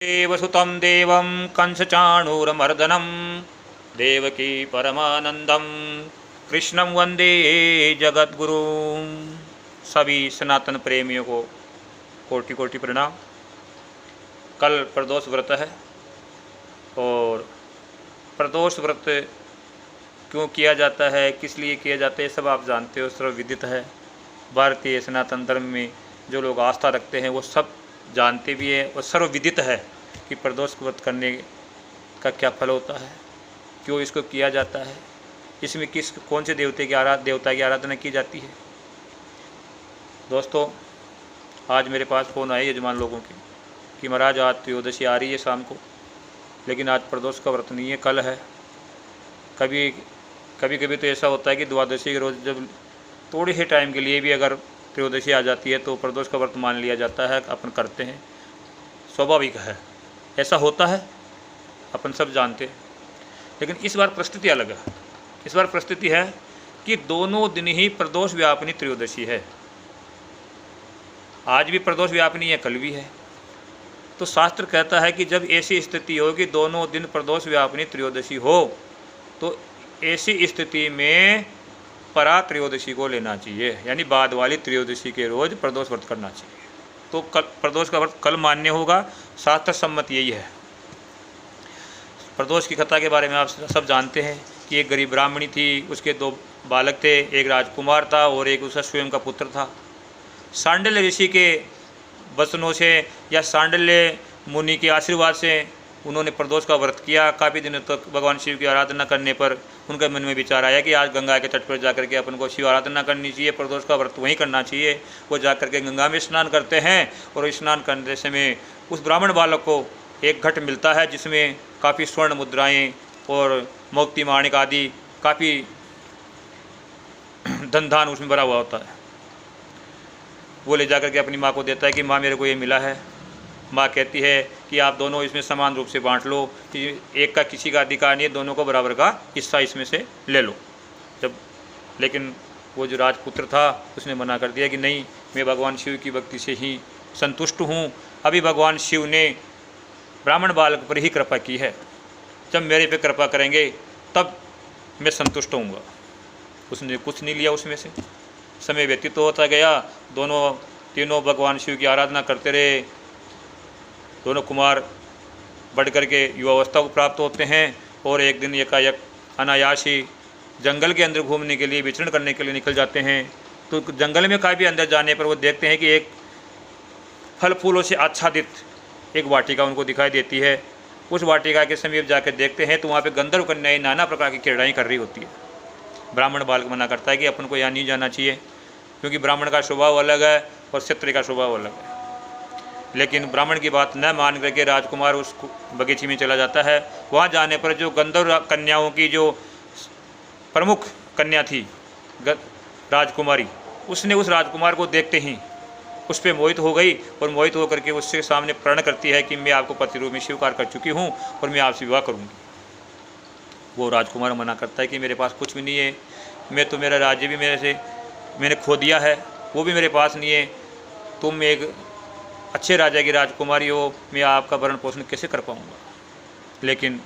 देवसुतं देवं कंसचाणूरमर्दनं देवकी परमानंदम कृष्णं वंदे जगद्गुरुं। सभी सनातन प्रेमियों को कोटि कोटि प्रणाम। कल प्रदोष व्रत है और प्रदोष व्रत क्यों किया जाता है, किस लिए किया जाता है, सब आप जानते हो, सर्वविदित है। भारतीय सनातन धर्म में जो लोग आस्था रखते हैं वो सब जानते भी है और सर्वविदित है कि प्रदोष व्रत करने का क्या फल होता है, क्यों इसको किया जाता है, इसमें कौन से देवता की आराधना की जाती है। दोस्तों, आज मेरे पास फ़ोन आए यजमान लोगों के कि महाराज आज त्रयोदशी आ रही है शाम को, लेकिन आज प्रदोष का व्रत नहीं है, कल है। कभी तो ऐसा होता है कि द्वादशी के रोज़ जब थोड़े से टाइम के लिए भी अगर त्रयोदशी आ जाती है तो प्रदोष का व्रत मान लिया जाता है, अपन करते हैं, स्वाभाविक है, ऐसा होता है, अपन सब जानते हैं। लेकिन इस बार परिस्थिति अलग है। इस बार परिस्थिति है कि दोनों दिन ही प्रदोष व्यापिनी त्रयोदशी है। आज भी प्रदोष व्यापिनी है, कल भी है। तो शास्त्र कहता है कि जब ऐसी स्थिति हो कि दोनों दिन प्रदोष व्यापिनी त्रयोदशी हो तो ऐसी स्थिति में परा त्रयोदशी को लेना चाहिए, यानी बाद वाली त्रयोदशी के रोज़ प्रदोष व्रत करना चाहिए। तो कल प्रदोष का व्रत कल मान्य होगा, शास्त्र सम्मत यही है। प्रदोष की कथा के बारे में आप सब जानते हैं कि एक गरीब ब्राह्मणी थी, उसके दो बालक थे, एक राजकुमार था और एक उसका स्वयं का पुत्र था। सांडल्य ऋषि के वचनों से या सांडल्य मुनि के आशीर्वाद से उन्होंने प्रदोष का व्रत किया। काफ़ी दिनों तक भगवान शिव की आराधना करने पर उनके मन में विचार आया कि आज गंगा के तट पर जाकर के अपन को शिव आराधना करनी चाहिए, प्रदोष का व्रत वहीं करना चाहिए। वो जाकर के गंगा में स्नान करते हैं और स्नान करने समय उस ब्राह्मण बालक को एक घट मिलता है जिसमें काफ़ी स्वर्ण मुद्राएँ और मोती माणिक आदि काफ़ी धन धान उसमें भरा हुआ होता है। वो ले जाकर के अपनी माँ को देता है कि माँ मेरे को ये मिला है। माँ कहती है कि आप दोनों इसमें समान रूप से बांट लो, कि एक का किसी का अधिकार नहीं है, दोनों को बराबर का हिस्सा इसमें से ले लो। लेकिन वो जो राजपुत्र था उसने मना कर दिया कि नहीं, मैं भगवान शिव की भक्ति से ही संतुष्ट हूँ। अभी भगवान शिव ने ब्राह्मण बालक पर ही कृपा की है, जब मेरे पे कृपा करेंगे तब मैं संतुष्ट होऊंगा। उसने कुछ नहीं लिया उसमें से। समय व्यतीत तो होता गया, तीनों भगवान शिव की आराधना करते रहे। दोनों कुमार बढ़ करके युवावस्था को प्राप्त होते हैं और एक दिन एकाएक अनायास ही जंगल के अंदर घूमने के लिए, विचरण करने के लिए निकल जाते हैं। तो जंगल में काफ़ी अंदर जाने पर वो देखते हैं कि एक फल फूलों से आच्छादित एक वाटिका उनको दिखाई देती है। उस वाटिका के समीप जाकर देखते हैं तो वहाँ पे गंधर्व कन्याएं नाना प्रकार की क्रीड़ाएँ कर रही होती है। ब्राह्मण बालक मना करता है कि अपन को यहाँ नहीं जाना चाहिए, क्योंकि ब्राह्मण का स्वभाव अलग है और क्षत्रिय का स्वभाव अलग है। लेकिन ब्राह्मण की बात न मान करके राजकुमार उस बगीचे में चला जाता है। वहाँ जाने पर जो गंधर्व कन्याओं की जो प्रमुख कन्या थी राजकुमारी, उसने उस राजकुमार को देखते ही उस पर मोहित हो गई और मोहित होकर के उसके सामने प्रण करती है कि मैं आपको पति रूप में स्वीकार कर चुकी हूँ और मैं आपसे विवाह करूँगी। वो राजकुमार मना करता है कि मेरे पास कुछ भी नहीं है, मैं तो, मेरा राज्य भी मैंने खो दिया है, वो भी मेरे पास नहीं है। तुम एक अच्छे राजा की राजकुमारी हो, मैं आपका भरण पोषण कैसे कर पाऊँगा। लेकिन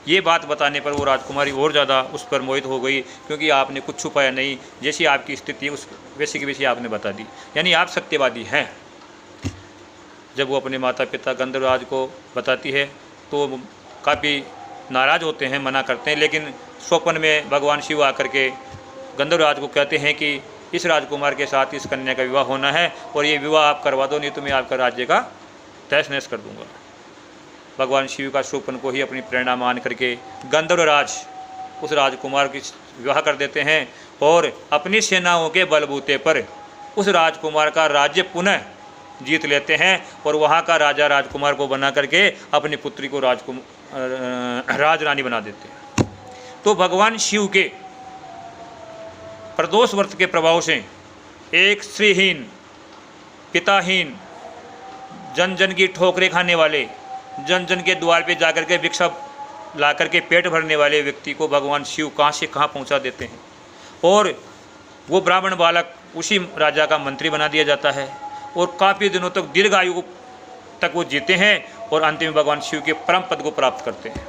ये बात बताने पर वो राजकुमारी और ज़्यादा उस पर मोहित हो गई, क्योंकि आपने कुछ छुपाया नहीं, जैसी आपकी स्थिति उस वैसी की वैसी आपने बता दी, यानी आप सत्यवादी हैं। जब वो अपने माता पिता गंधर्वराज को बताती है तो काफ़ी नाराज़ होते हैं, मना करते हैं। लेकिन स्वप्न में भगवान शिव आकर के गंधर्वराज को कहते हैं कि इस राजकुमार के साथ इस कन्या का विवाह होना है और ये विवाह आप करवा दो, नहीं तो मैं आपका राज्य का तहस नहस कर दूंगा। भगवान शिव का स्वप्न को ही अपनी प्रेरणा मान करके गंधर्वराज उस राजकुमार की विवाह कर देते हैं और अपनी सेनाओं के बलबूते पर उस राजकुमार का राज्य पुनः जीत लेते हैं और वहाँ का राजा राजकुमार को बना करके अपनी पुत्री को राजरानी बना देते हैं। तो भगवान शिव के प्रदोष व्रत के प्रभाव से एक स्त्रीहीन, पिताहीन, जन जन की ठोकरें खाने वाले, जन जन के द्वार पे जाकर के भिक्षा ला करके पेट भरने वाले व्यक्ति को भगवान शिव कहाँ से कहाँ पहुँचा देते हैं और वो ब्राह्मण बालक उसी राजा का मंत्री बना दिया जाता है और काफ़ी दिनों तक दीर्घ आयु तक वो जीते हैं और अंत में भगवान शिव के परम पद को प्राप्त करते हैं।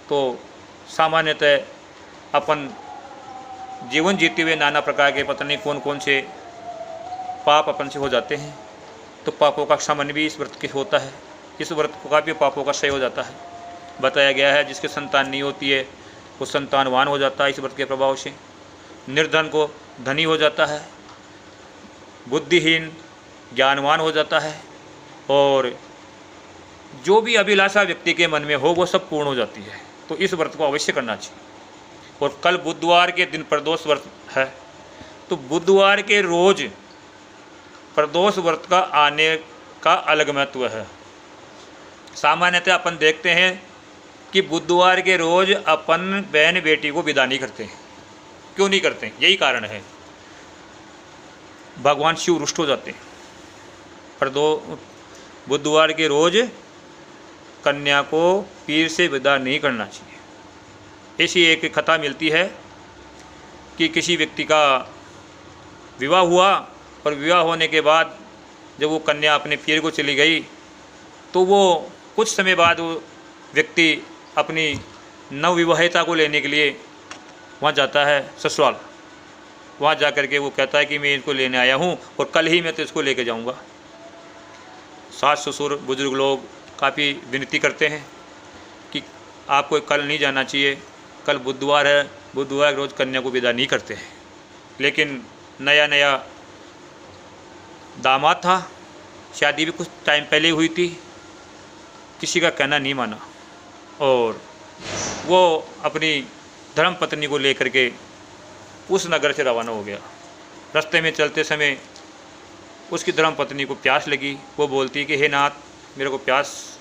तो सामान्यतः अपन जीवन जीते हुए नाना प्रकार के पता नहीं कौन कौन से पाप अपन से हो जाते हैं। तो पापों का क्षमन भी इस व्रत के होता है, इस व्रत का भी पापों का क्षय हो जाता है। बताया गया है जिसके संतान नहीं होती है वो संतानवान हो जाता है इस व्रत के प्रभाव से, निर्धन को धनी हो जाता है, बुद्धिहीन ज्ञानवान हो जाता है, और जो भी अभिलाषा व्यक्ति के मन में हो वो सब पूर्ण हो जाती है। तो इस व्रत को अवश्य करना चाहिए। और कल बुधवार के दिन प्रदोष व्रत है, तो बुधवार के रोज प्रदोष व्रत का आने का अलग महत्व है। सामान्यतः अपन देखते हैं कि बुधवार के रोज अपन बहन बेटी को विदा नहीं करते हैं। क्यों नहीं करते? यही कारण है, भगवान शिव रुष्ट हो जाते हैं। बुधवार के रोज कन्या को पीर से विदा नहीं करना चाहिए। ऐसी एक कथा मिलती है कि किसी व्यक्ति का विवाह हुआ और विवाह होने के बाद जब वो कन्या अपने पीर को चली गई तो वो कुछ समय बाद वो व्यक्ति अपनी नवविवाहिता को लेने के लिए वहाँ जाता है ससुराल। वहाँ जा कर के वो कहता है कि मैं इसको लेने आया हूँ और कल ही मैं तो इसको लेके जाऊँगा। सास ससुर बुजुर्ग लोग काफ़ी विनती करते हैं कि आपको कल नहीं जाना चाहिए, कल बुधवार है, बुधवार के रोज़ कन्या को विदा नहीं करते हैं। लेकिन नया नया दामाद था, शादी भी कुछ टाइम पहले हुई थी, किसी का कहना नहीं माना और वो अपनी धर्म पत्नी को लेकर के उस नगर से रवाना हो गया। रास्ते में चलते समय उसकी धर्म पत्नी को प्यास लगी। वो बोलती कि हे नाथ, मेरे को प्यास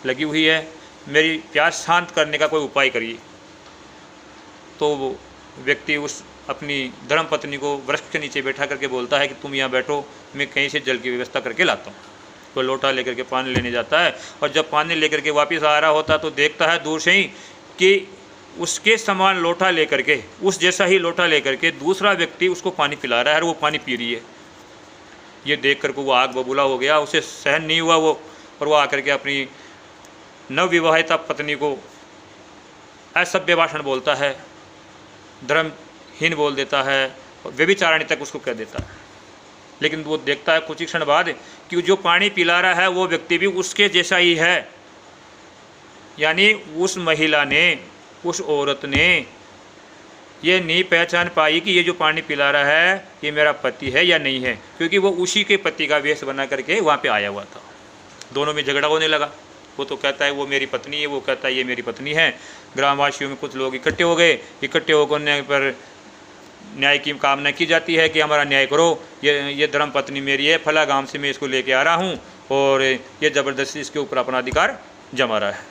लगी हुई है, मेरी प्यास शांत करने का कोई उपाय करिए। तो वो व्यक्ति उस अपनी धर्म पत्नी को वृक्ष के नीचे बैठा करके बोलता है कि तुम यहाँ बैठो, मैं कहीं से जल की व्यवस्था करके लाता हूँ। तो लोटा लेकर के पानी लेने जाता है और जब पानी लेकर के वापस आ रहा होता तो देखता है दूर से ही कि उसके समान लोटा लेकर के, उस जैसा ही लोटा लेकर के दूसरा व्यक्ति उसको पानी पिला रहा है और वो पानी पी रही है। ये देख कर को वो आग बबूला हो गया, उसे सहन नहीं हुआ वो, और वो आकर के अपनी नवविवाहिता पत्नी को असभ्य भाषण बोलता है, धर्महीन बोल देता है और व्यभिचारिणी तक उसको कह देता है। लेकिन वो देखता है कुछ ही क्षण बाद कि जो पानी पिला रहा है वो व्यक्ति भी उसके जैसा ही है। यानी उस महिला ने, उस औरत ने ये नहीं पहचान पाई कि ये जो पानी पिला रहा है ये मेरा पति है या नहीं है, क्योंकि वो उसी के पति का वेश बना करके वहाँ पे आया हुआ था। दोनों में झगड़ा होने लगा। वो तो कहता है वो मेरी पत्नी है, वो कहता है ये मेरी पत्नी है। ग्रामवासियों में कुछ लोग इकट्ठे हो गए। इकट्ठे होने पर न्याय की कामना की जाती है कि हमारा न्याय करो, ये धर्म पत्नी मेरी है, फला गांव से मैं इसको लेके आ रहा हूँ और ये ज़बरदस्ती इसके ऊपर अपना अधिकार जमा रहा है।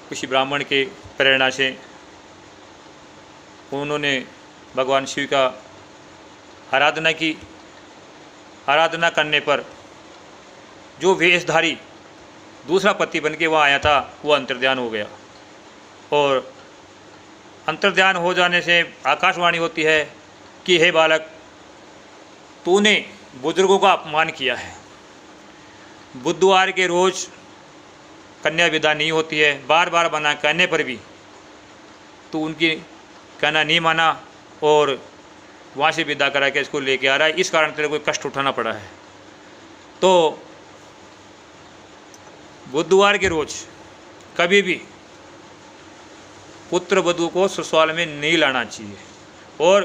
किसी ब्राह्मण के प्रेरणा से उन्होंने भगवान शिव का आराधना की। आराधना करने पर जो वेशधारी दूसरा पति बन के वहाँ आया था वो अंतर्ध्यान हो गया, और अंतर्ध्यान हो जाने से आकाशवाणी होती है कि हे बालक, तूने बुजुर्गों का अपमान किया है। बुधवार के रोज़ कन्या विदा नहीं होती है, बार बार मना कहने पर भी तू उनकी कहना नहीं माना और वहाँ से विदा करा के इसको लेके आ रहा है। इस कारण तेरे को कष्ट उठाना पड़ा है। तो बुधवार के रोज़ कभी भी पुत्र वधू को ससुराल में नहीं लाना चाहिए, और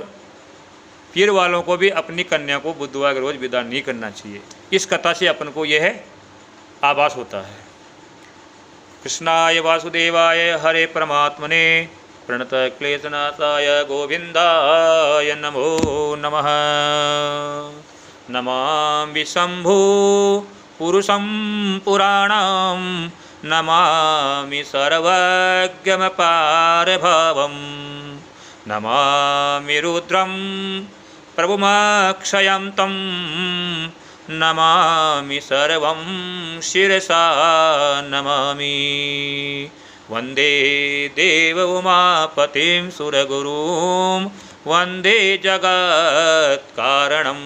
पीर वालों को भी अपनी कन्या को बुधवार के रोज़ विदा नहीं करना चाहिए। इस कथा से अपन को यह आभास होता है। कृष्णाय वासुदेवाय हरे परमात्मने प्रणत क्लेशनाशाय गोविंदाय नमो नमः। नमामि शंभो पुरुषं पुराणं, नमामि सर्वज्ञमपारभवं, नमामि रुद्रं प्रभुमक्षयं तं, नमामि सर्वं शिरसा नमामि। वंदे देव उमापतिं सुरगुरुं, वंदे जगत्कारणं,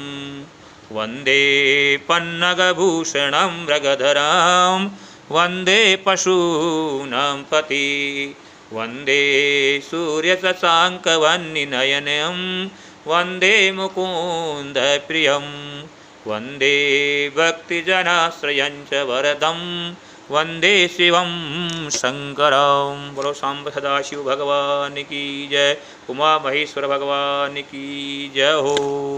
वंदे पन्नगभूषणं मृगधरं वंदे पशूनां पति वंदे सूर्यशशाङ्कवह्निनयनं वंदे मुकुन्दप्रियं वंदे भक्तिजनाश्रयं च वरदं वंदे शिवं शंकरं। बोलो सांब सदाशिव भगवान की जय, उमा महेश्वर भगवान की जय हो।